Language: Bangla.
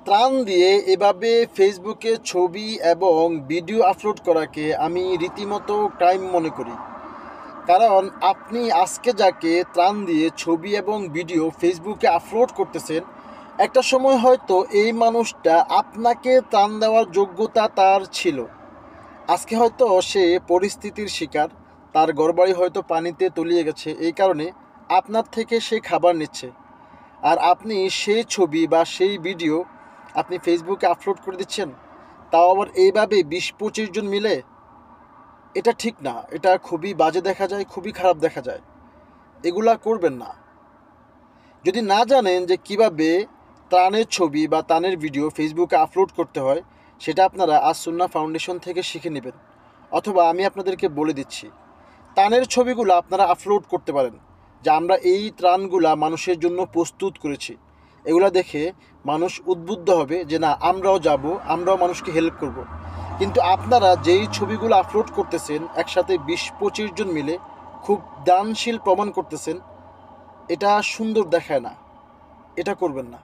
ত্রাণ দিয়ে এভাবে ফেসবুকে ছবি এবং ভিডিও আপলোড করাকে আমি রীতিমতো ক্রাইম মনে করি। কারণ আপনি আজকে যাকে ত্রাণ দিয়ে ছবি এবং ভিডিও ফেসবুকে আপলোড করতেছেন, একটা সময় হয়তো এই মানুষটা আপনাকে ত্রাণ দেওয়ার যোগ্যতা তার ছিল। আজকে হয়তো সে পরিস্থিতির শিকার, তার ঘরবাড়ি হয়তো পানিতে তলিয়ে গেছে, এই কারণে আপনার থেকে সে খাবার নিচ্ছে। আর আপনি সেই ছবি বা সেই ভিডিও আপনি ফেসবুকে আপলোড করে দিচ্ছেন, তাও আবার এইভাবে 20-25 জন মিলে। এটা ঠিক না, এটা খুবই বাজে দেখা যায়, খুবই খারাপ দেখা যায়। এগুলা করবেন না। যদি না জানেন যে কিভাবে ত্রাণের ছবি বা ত্রাণের ভিডিও ফেসবুকে আপলোড করতে হয়, সেটা আপনারা আজ সুন্নাহ ফাউন্ডেশন থেকে শিখে নেবেন। অথবা আমি আপনাদেরকে বলে দিচ্ছি, ত্রাণের ছবিগুলো আপনারা আপলোড করতে পারেন যে আমরা এই ত্রাণগুলা মানুষের জন্য প্রস্তুত করেছি। এগুলা দেখে মানুষ উদ্বুদ্ধ হবে যে না, আমরাও যাব, আমরাও মানুষকে হেল্প করব। কিন্তু আপনারা যেই ছবিগুলো আপলোড করতেছেন একসাথে 20-25 জন মিলে খুব দানশীল প্রমাণ করতেছেন, এটা সুন্দর দেখায় না। এটা করবেন না।